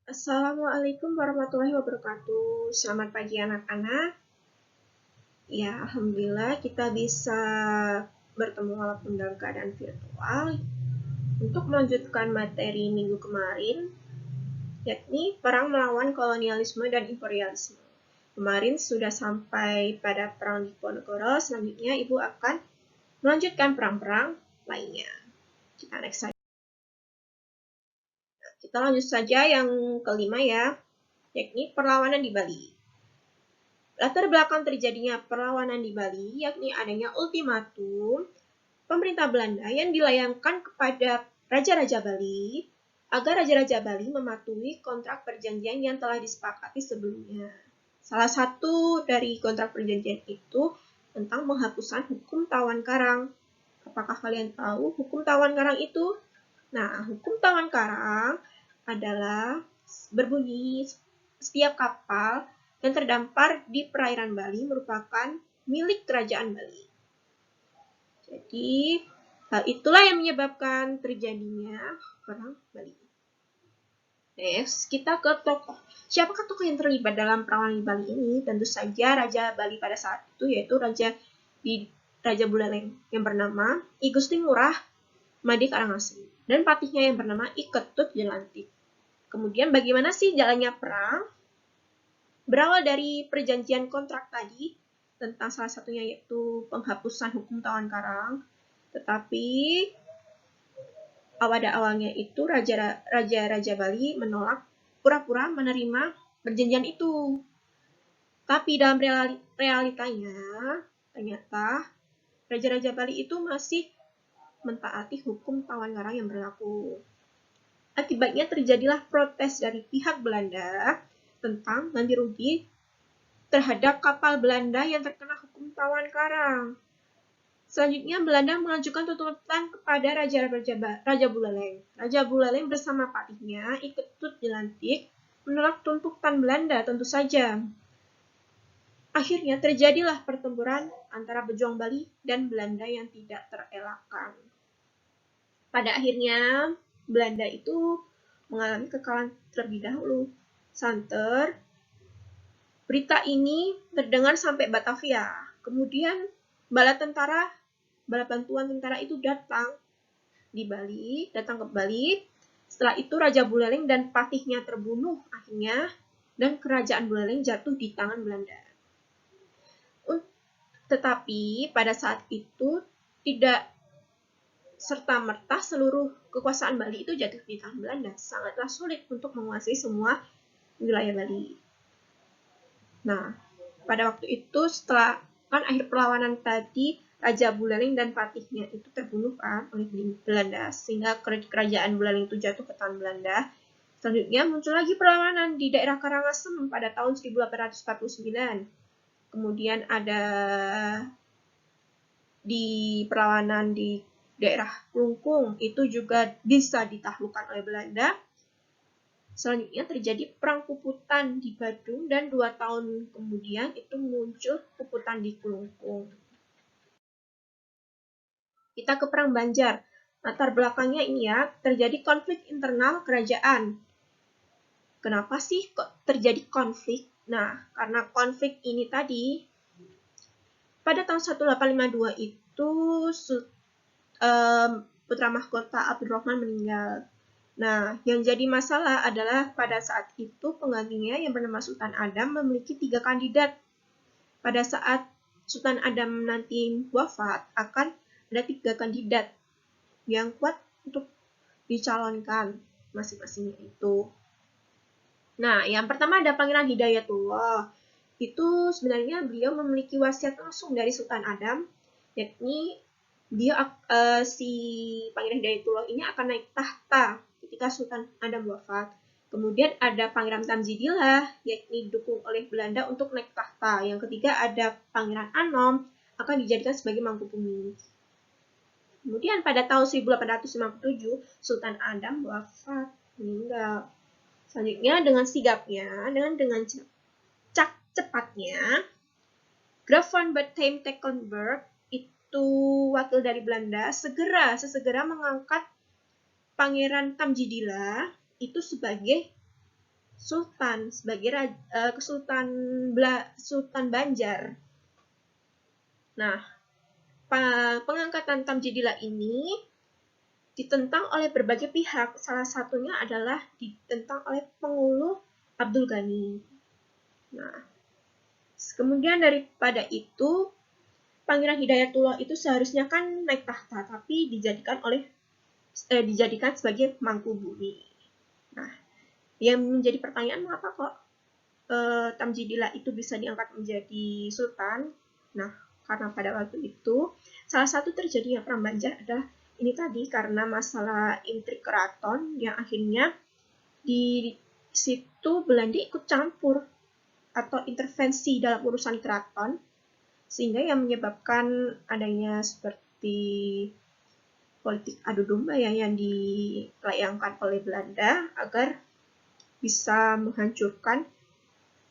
Assalamualaikum warahmatullahi wabarakatuh. Selamat pagi anak-anak. Ya, alhamdulillah kita bisa bertemu walaupun dalam keadaan virtual untuk melanjutkan materi minggu kemarin, yakni perang melawan kolonialisme dan imperialisme. Kemarin sudah sampai pada perang Diponegoro, selanjutnya Ibu akan melanjutkan perang-perang lainnya. Kita next saja. Kita lanjut saja yang kelima ya, yakni perlawanan di Bali. Latar belakang terjadinya perlawanan di Bali yakni adanya ultimatum pemerintah Belanda yang dilayangkan kepada Raja-Raja Bali agar Raja-Raja Bali mematuhi kontrak perjanjian yang telah disepakati sebelumnya. Salah satu dari kontrak perjanjian itu tentang penghapusan hukum tawan karang. Apakah kalian tahu hukum tawan karang itu? Nah, hukum tawan karang adalah berbunyi setiap kapal yang terdampar di perairan Bali merupakan milik kerajaan Bali. Jadi, hal itulah yang menyebabkan terjadinya perang Bali. Next, kita ke tokoh. Siapakah tokoh yang terlibat dalam perang Bali ini? Tentu saja Raja Bali pada saat itu, yaitu Raja Buleleng yang bernama I Gusti Ngurah Made Karangasem dan patihnya yang bernama I Ketut Jelantik. Kemudian bagaimana sih jalannya perang? Berawal dari perjanjian kontrak tadi tentang salah satunya yaitu penghapusan hukum tawan karang, tetapi pada awalnya itu Raja Bali menolak pura-pura menerima perjanjian itu. Tapi dalam realitanya, ternyata Raja-Raja Bali itu masih mentaati hukum tawan karang yang berlaku. Akibatnya terjadilah protes dari pihak Belanda tentang ganti rugi terhadap kapal Belanda yang terkena hukum tawan karang. Selanjutnya Belanda mengajukan tuntutan kepada Raja Buleleng. Raja Buleleng bersama patihnya I Ketut Jelantik menolak tuntutan Belanda tentu saja. Akhirnya terjadilah pertempuran antara pejuang Bali dan Belanda yang tidak terelakkan. Pada akhirnya Belanda itu mengalami kekalahan terlebih dahulu. Santer, berita ini terdengar sampai Batavia. Kemudian bala bantuan tentara itu datang ke Bali. Setelah itu Raja Buleleng dan patihnya terbunuh akhirnya dan kerajaan Buleleng jatuh di tangan Belanda. Tetapi pada saat itu tidak serta-merta seluruh kekuasaan Bali itu jatuh di tangan Belanda. Sangatlah sulit untuk menguasai semua wilayah Bali. Nah, pada waktu itu setelah akhir perlawanan tadi, Raja Buleleng dan patihnya itu terbunuh oleh Belanda, sehingga kerajaan Buleleng itu jatuh ke tangan Belanda. Selanjutnya muncul lagi perlawanan di daerah Karangasem pada tahun 1849. Kemudian ada di perlawanan di daerah Klungkung itu juga bisa ditaklukkan oleh Belanda. Selanjutnya terjadi perang Puputan di Badung dan 2 tahun kemudian itu muncul Puputan di Klungkung. Kita ke perang Banjar. Latar belakangnya ini ya, terjadi konflik internal kerajaan. Kenapa sih kok terjadi konflik? Nah, karena konflik ini tadi pada tahun 1852 itu putra mahkota Abdurrahman meninggal. Nah, yang jadi masalah adalah pada saat itu penggantinya yang bernama Sultan Adam memiliki 3 kandidat. Pada saat Sultan Adam nanti wafat, akan ada 3 kandidat yang kuat untuk dicalonkan masing-masingnya itu. Nah, yang pertama ada Pangeran Hidayatullah. Itu sebenarnya beliau memiliki wasiat langsung dari Sultan Adam, yakni dia si Pangeran Hidayatullah ini akan naik tahta ketika Sultan Adam wafat. Kemudian ada Pangeran Tamjidillah, yakni didukung oleh Belanda untuk naik tahta. Yang ketiga ada Pangeran Anom, akan dijadikan sebagai Mangkubumi. Kemudian pada tahun 1857, Sultan Adam wafat, meninggal. Selanjutnya dengan sigapnya, dengan cepatnya, Graf von Bentheim Tecklenburg itu wakil dari Belanda sesegera mengangkat Pangeran Tamjidillah itu sebagai sultan sebagai Sultan Banjar. Nah, pengangkatan Tamjidillah ini ditentang oleh berbagai pihak. Salah satunya adalah ditentang oleh Pengulu Abdul Ghani. Nah, kemudian daripada itu, Pangeran Hidayatullah itu seharusnya kan naik tahta, tapi dijadikan sebagai Mangkubumi. Nah, yang menjadi pertanyaan, mengapa kok Tamjidillah itu bisa diangkat menjadi sultan? Nah, karena pada waktu itu salah satu terjadinya perang Banjar adalah ini tadi, karena masalah intrik keraton yang akhirnya di situ Belanda ikut campur atau intervensi dalam urusan keraton, sehingga yang menyebabkan adanya seperti politik adu domba yang dilayangkan oleh Belanda agar bisa menghancurkan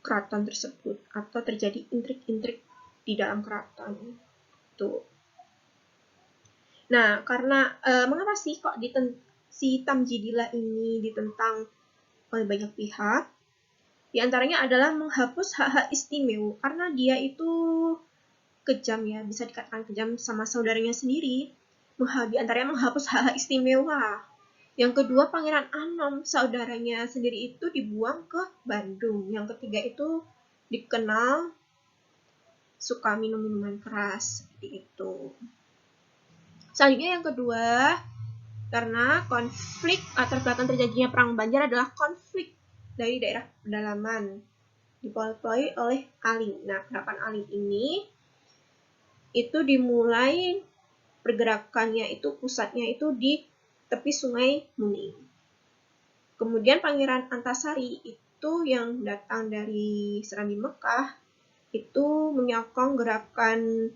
keraton tersebut atau terjadi intrik-intrik di dalam keraton. Tuh. Nah, karena mengapa sih kok si Tamjidillah ini ditentang oleh banyak pihak? Di antaranya adalah menghapus hak-hak istimewa, karena dia itu kejam ya, bisa dikatakan kejam sama saudaranya sendiri. Di antaranya menghapus hak-hak istimewa. Yang kedua, Pangeran Anom, saudaranya sendiri itu dibuang ke Bandung. Yang ketiga itu dikenal suka minum minuman keras, seperti itu. Selanjutnya yang kedua, karena konflik latar belakang terjadinya perang Banjar adalah konflik dari daerah pedalaman dipelopori oleh Aling. Nah, gerakan Aling ini itu dimulai pergerakannya itu pusatnya itu di tepi Sungai Muning. Kemudian Pangeran Antasari itu yang datang dari Serambi Mekah itu menyokong gerakan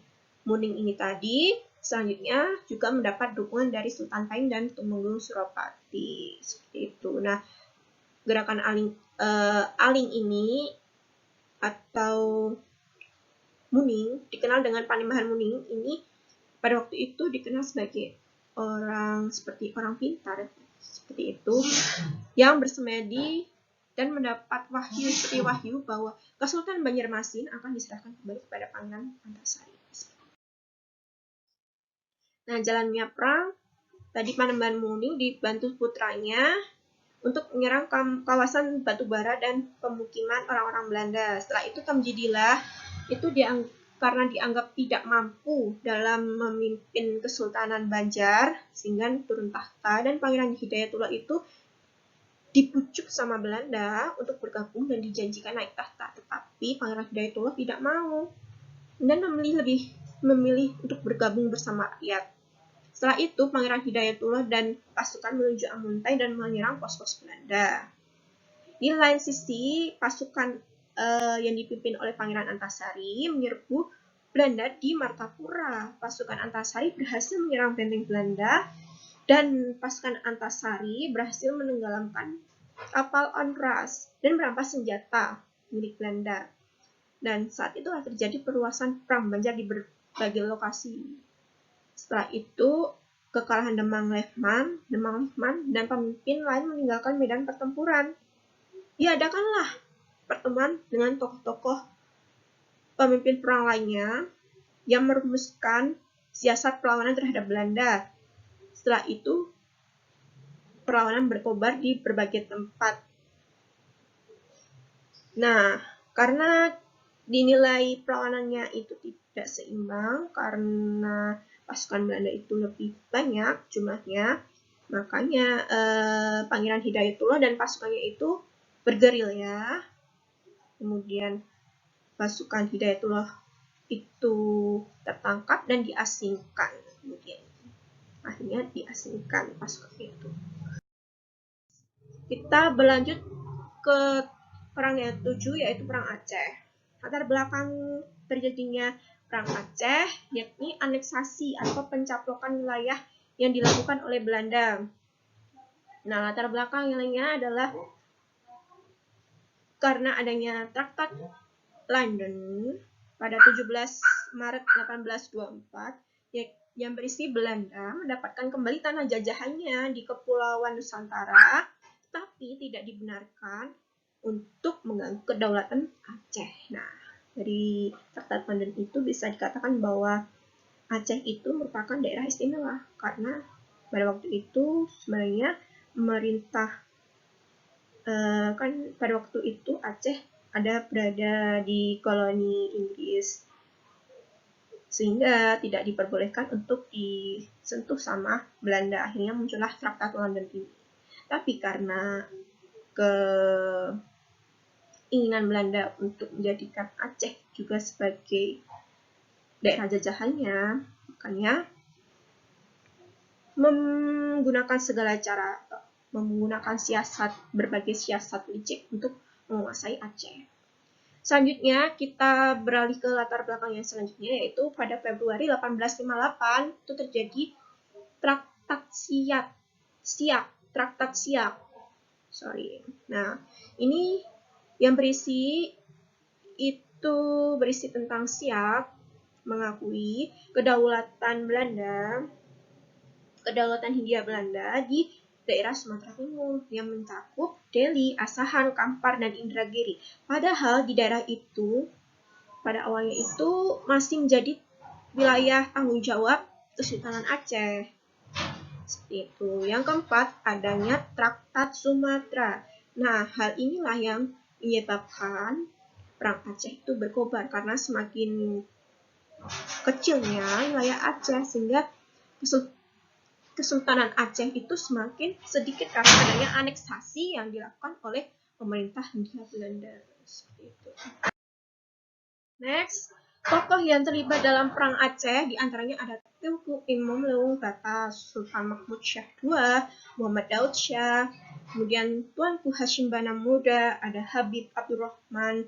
Muning ini tadi. Selanjutnya juga mendapat dukungan dari Sultan Taim dan Tumenggung Suropati, seperti itu. Nah, gerakan Aling ini atau Muning, dikenal dengan Panembahan Muning ini pada waktu itu dikenal sebagai seperti orang pintar, seperti itu, yang bersemedi dan mendapat seperti wahyu bahwa Kesultanan Banjarmasin akan diserahkan kembali kepada Pangeran Antasari. Nah, jalannya perang, tadi Panembahan Muning dibantu putranya untuk menyerang kawasan Batubara dan pemukiman orang-orang Belanda. Setelah itu Tamjidillah itu karena dianggap tidak mampu dalam memimpin Kesultanan Banjar, sehingga turun tahta, dan Pangeran Hidayatullah itu dipucuk sama Belanda untuk bergabung dan dijanjikan naik tahta. Tetapi Pangeran Hidayatullah tidak mau dan memilih untuk bergabung bersama rakyat. Setelah itu, Pangeran Hidayatullah dan pasukan menuju Amuntai dan menyerang pos-pos Belanda. Di lain sisi, pasukan yang dipimpin oleh Pangeran Antasari menyerbu Belanda di Martapura. Pasukan Antasari berhasil menyerang benteng Belanda dan pasukan Antasari berhasil menenggelamkan kapal Onrus dan merampas senjata milik Belanda. Dan saat itulah terjadi perluasan perang Banjar di berbagai lokasi. Setelah itu, kekalahan Demang Lehman, dan pemimpin lain meninggalkan medan pertempuran. Diadakanlah pertemuan dengan tokoh-tokoh pemimpin perang lainnya yang merumuskan siasat perlawanan terhadap Belanda. Setelah itu, perlawanan berkobar di berbagai tempat. Nah, karena dinilai perlawanannya itu tidak seimbang karena pasukan Belanda itu lebih banyak jumlahnya, makanya Pangeran Hidayatullah dan pasukannya itu bergerilya. Kemudian pasukan Hidayatullah itu tertangkap dan diasingkan. Kemudian akhirnya diasingkan pasukan itu. Kita berlanjut ke perang yang ketujuh, yaitu perang Aceh. Latar belakang terjadinya perang Aceh yakni aneksasi atau pencaplokan wilayah yang dilakukan oleh Belanda. Nah, latar belakang yang lainnya adalah karena adanya Traktat London pada 17 Maret 1824 yang berisi Belanda mendapatkan kembali tanah jajahannya di Kepulauan Nusantara, tapi tidak dibenarkan untuk mengganggu kedaulatan Aceh. Nah, dari Traktat London itu bisa dikatakan bahwa Aceh itu merupakan daerah istimewa karena pada waktu itu sebenarnya pemerintah kan pada waktu itu Aceh berada di koloni Inggris sehingga tidak diperbolehkan untuk disentuh sama Belanda. Akhirnya muncullah Traktat London ini. Tapi karena keinginan Belanda untuk menjadikan Aceh juga sebagai daerah jajahannya, makanya menggunakan segala cara, menggunakan berbagai siasat licik untuk menguasai Aceh. Selanjutnya kita beralih ke latar belakang yang selanjutnya, yaitu pada Februari 1858 itu terjadi Traktat Siak. Nah, ini yang berisi tentang Siak mengakui kedaulatan Hindia Belanda di daerah Sumatera Timur yang mencakup Deli, Asahan, Kampar, dan Indragiri. Padahal di daerah itu pada awalnya itu masih menjadi wilayah tanggung jawab Kesultanan Aceh. Seperti itu. Yang keempat, adanya Traktat Sumatera. Nah, hal inilah yang menyebabkan perang Aceh itu berkobar karena semakin kecilnya wilayah Aceh sehingga Kesultanan Aceh itu semakin sedikit karena adanya aneksasi yang dilakukan oleh pemerintah Hindia Belanda. Seperti itu. Next, tokoh yang terlibat dalam perang Aceh diantaranya ada Tengku Imam Lewung Batas, Sultan Mahmud Syah II, Muhammad Daud Syah, kemudian Tuanku Hashim Bana Muda, ada Habib Abdurrahman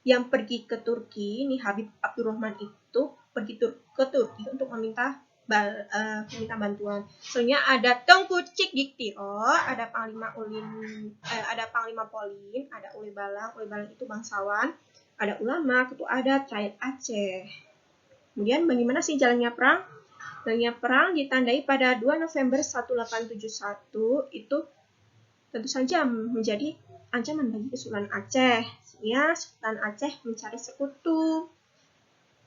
yang pergi ke Turki. Ini Habib Abdurrahman itu pergi ke Turki untuk meminta bantuan. Soalnya ada Tengku Cik Diktiro, ada Panglima Polin, ada Uli Balang itu bangsawan, ada ulama, ketua adat, rakyat Aceh. Kemudian bagaimana sih jalannya perang? Jalannya perang ditandai pada 2 November 1871 itu tentu saja menjadi ancaman bagi Kesultanan Aceh. Sehingga Sultan Aceh mencari sekutu.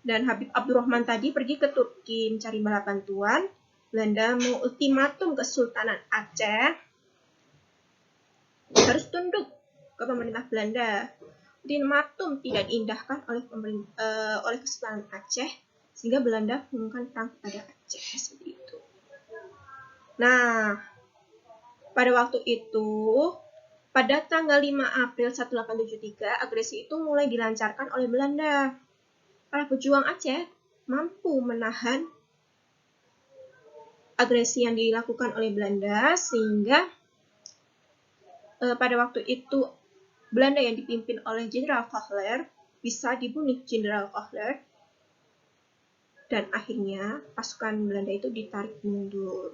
Dan Habib Abdurrahman tadi pergi ke Turki mencari bala bantuan. Belanda mengultimatum Kesultanan Aceh harus tunduk ke pemerintah Belanda. Ultimatum tidak diindahkan oleh Kesultanan Aceh sehingga Belanda mengumumkan perang kepada Aceh seperti itu. Nah, pada waktu itu pada tanggal 5 April 1873 agresi itu mulai dilancarkan oleh Belanda. Para pejuang Aceh mampu menahan agresi yang dilakukan oleh Belanda sehingga pada waktu itu Belanda yang dipimpin oleh Jenderal Kohler bisa dibunuh Jenderal Kohler dan akhirnya pasukan Belanda itu ditarik mundur.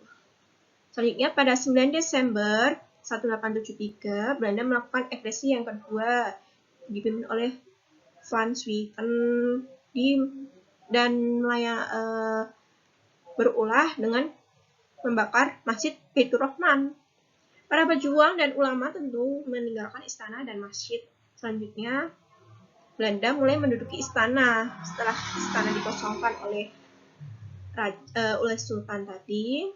Selanjutnya pada 9 Desember 1873 Belanda melakukan agresi yang kedua dipimpin oleh Van Swieten dan berulah dengan membakar Masjid Baitur Rahman. Para pejuang dan ulama tentu meninggalkan istana dan masjid. Selanjutnya, Belanda mulai menduduki istana setelah istana dikosongkan oleh Sultan tadi.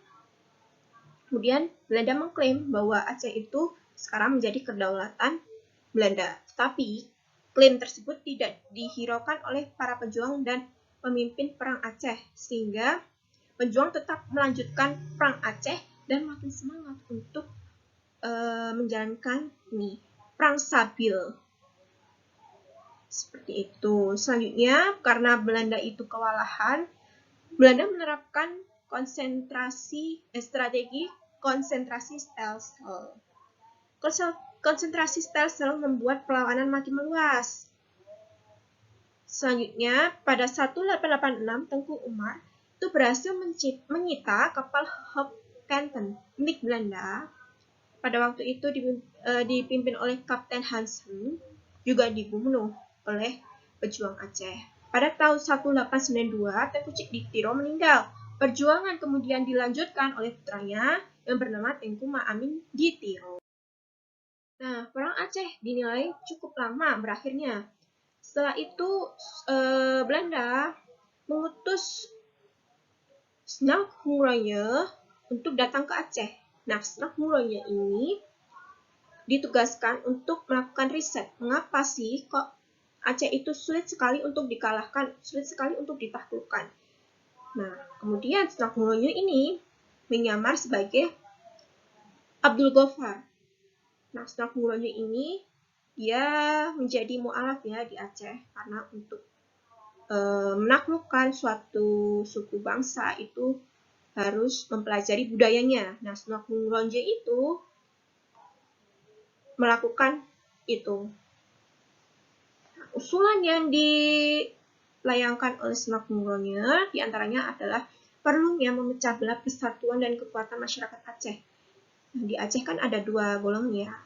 Kemudian Belanda mengklaim bahwa Aceh itu sekarang menjadi kedaulatan Belanda. Tetapi klaim tersebut tidak dihiraukan oleh para pejuang dan pemimpin perang Aceh, sehingga pejuang tetap melanjutkan perang Aceh dan makin semangat untuk menjalankan perang Sabil. Seperti itu. Selanjutnya, karena Belanda itu kewalahan, Belanda menerapkan strategi konsentrasi sel-sel. Konsentrasi sel-sel membuat perlawanan makin meluas. Selanjutnya, pada 1886, Tengku Umar itu berhasil menyita kapal Hope Canton milik Belanda. Pada waktu itu dipimpin oleh Kapten Hansen, juga dibunuh oleh pejuang Aceh. Pada tahun 1892, Tengku Cik Diktiro meninggal. Perjuangan kemudian dilanjutkan oleh putranya yang bernama Tengku Maamin Ditiro. Nah, Perang Aceh dinilai cukup lama berakhirnya. Setelah itu Belanda mengutus Snap Muroye untuk datang ke Aceh. Nah, Snap Muroye ini ditugaskan untuk melakukan riset. Mengapa sih kok Aceh itu sulit sekali untuk dikalahkan, sulit sekali untuk ditaklukkan. Nah, kemudian Snap Muroye ini menyamar sebagai Abdul Ghaffar. Nah, Snap Muroye ini dia menjadi mu'alaf ya di Aceh karena untuk menaklukkan suatu suku bangsa itu harus mempelajari budayanya. Nah, Snap Muroye itu melakukan itu. Nah, usulan yang dilayangkan oleh Snap Muroye diantaranya adalah perlunya memecah belah persatuan dan kekuatan masyarakat Aceh. Nah, di Aceh kan ada dua golongan ya,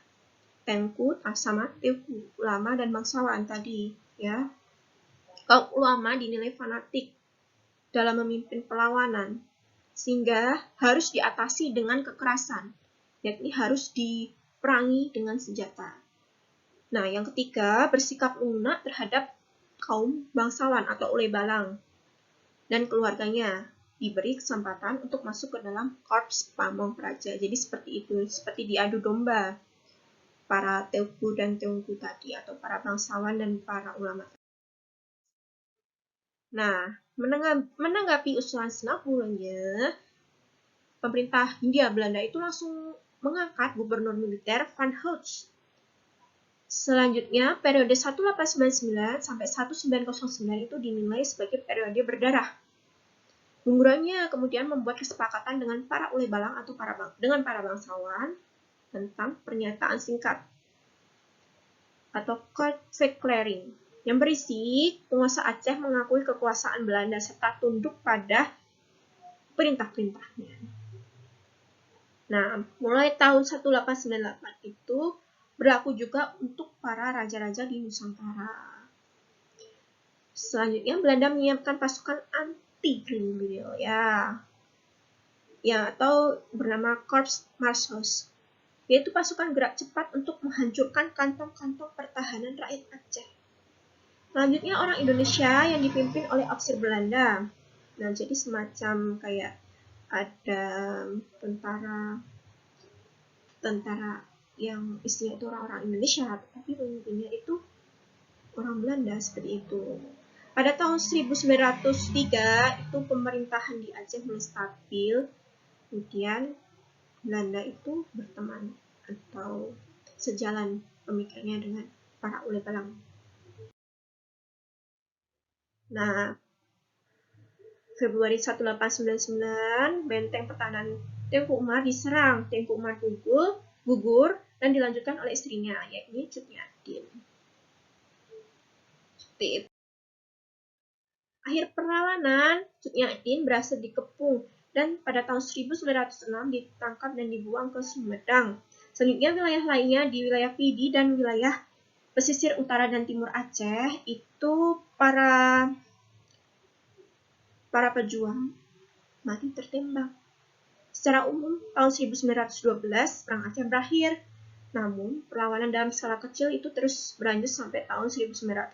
Tengku sama Tengku, ulama dan bangsawan tadi ya. Kaum ulama dinilai fanatik dalam memimpin perlawanan, sehingga harus diatasi dengan kekerasan, yakni harus diperangi dengan senjata. Nah, yang ketiga, bersikap lunak terhadap kaum bangsawan atau Ule Balang dan keluarganya, diberi kesempatan untuk masuk ke dalam korps pamong praja. Jadi seperti itu, seperti diadu domba para Tengku dan Tengku tadi, atau para bangsawan dan para ulama. Nah, menanggapi usulan Snap Muroye, pemerintah Hindia Belanda itu langsung mengangkat gubernur militer Van Hulst. Selanjutnya, periode 1899 sampai 1909 itu dinilai sebagai periode berdarah. Gubernurnya kemudian membuat kesepakatan dengan para Ule Balang atau dengan para bangsawan tentang pernyataan singkat atau Court Verklaring yang berisi penguasa Aceh mengakui kekuasaan Belanda serta tunduk pada perintah-perintahnya. Nah, mulai tahun 1898 itu berlaku juga untuk para raja-raja di Nusantara. Selanjutnya, Belanda menyiapkan pasukan anti-Greenville ya, atau bernama Korps Marshalls, yaitu pasukan gerak cepat untuk menghancurkan kantong-kantong pertahanan rakyat Aceh. Selanjutnya, orang Indonesia yang dipimpin oleh ofisir Belanda. Nah, jadi semacam kayak ada tentara yang isinya itu orang-orang Indonesia, tapi pemimpinnya itu orang Belanda seperti itu. Pada tahun 1903 itu pemerintahan di Aceh mulai stabil, kemudian Belanda itu berteman atau sejalan pemikirannya dengan para Ule Balang. Nah, Februari 1899, benteng pertahanan Tengku Umar diserang. Tengku Umar gugur dan dilanjutkan oleh istrinya, yakni Cut Nyak-Dien. Seperti itu. Akhir perlawanan, Cut Nyak-Dien berhasil dikepung dan pada tahun 1906 ditangkap dan dibuang ke Sumedang. Selanjutnya wilayah lainnya di wilayah Pidi dan wilayah pesisir utara dan timur Aceh itu para pejuang mati tertembak. Secara umum, tahun 1912 Perang Aceh berakhir. Namun, perlawanan dalam skala kecil itu terus berlanjut sampai tahun 1900.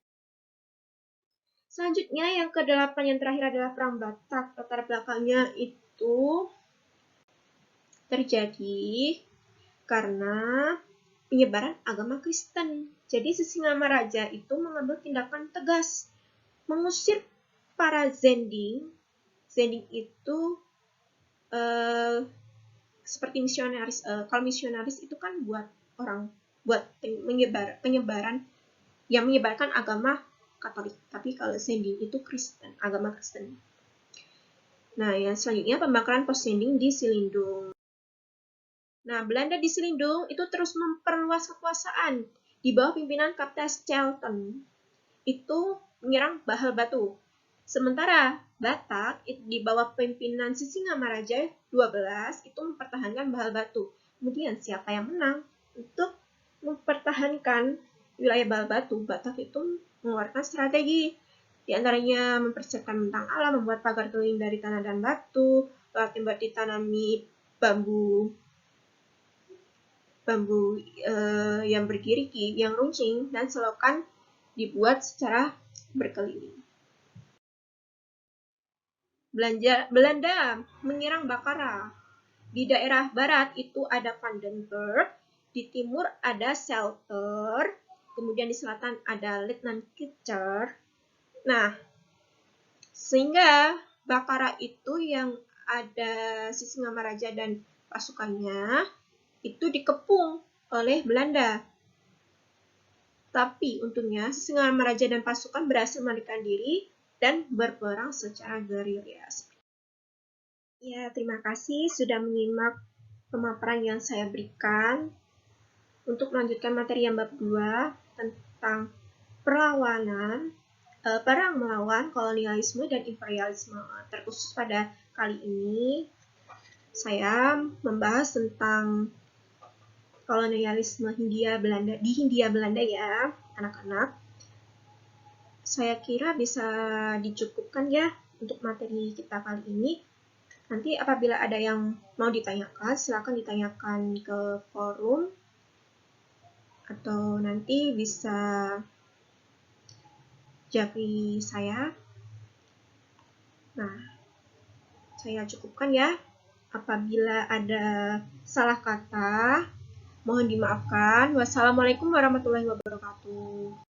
Selanjutnya, yang ke-8 yang terakhir adalah Perang Batak. Latar belakangnya itu terjadi karena penyebaran agama Kristen. Jadi, Sisingamaraja itu mengambil tindakan tegas, mengusir para Zending. Zending itu seperti misionaris. Kalau misionaris itu kan buat penyebaran yang menyebarkan agama Katolik. Tapi kalau Zending itu Kristen, agama Kristen. Nah, yang selanjutnya pembakaran pos Zending di Silindung. Nah, Belanda di Silindung itu terus memperluas kekuasaan di bawah pimpinan Kapten Shelton. Itu menyerang Bahal Batu. Sementara Batak di bawah pimpinan Sisingamaraja 12 itu mempertahankan Bahal Batu. Kemudian siapa yang menang? Untuk mempertahankan wilayah Bahal Batu, Batak itu mengeluarkan strategi. Di antaranya mempersiapkan bentang alam, membuat pagar keliling dari tanah dan batu, tempat ditanami bambu bambu yang bergerigi, yang runcing, dan selokan dibuat secara berkeliling. Belanda menyerang Bakara. Di daerah barat itu ada Vandenberg, di timur ada Selter, kemudian di selatan ada Letnan Kitcher. Nah, sehingga Bakara itu yang ada Sisingamaraja dan pasukannya itu dikepung oleh Belanda. Tapi untungnya Sisingamaraja dan pasukan berhasil melarikan diri dan berperang secara gerilya. Ya, terima kasih sudah menyimak pemaparan yang saya berikan. Untuk melanjutkan materi yang bab 2 tentang perlawanan, perang melawan kolonialisme dan imperialisme. Terkhusus pada kali ini, saya membahas tentang kolonialisme Hindia Belanda di Hindia Belanda ya, anak-anak. Saya kira bisa dicukupkan ya untuk materi kita kali ini. Nanti apabila ada yang mau ditanyakan, silakan ditanyakan ke forum atau nanti bisa japri saya. Nah, saya cukupkan ya. Apabila ada salah kata, mohon dimaafkan. Wassalamualaikum warahmatullahi wabarakatuh.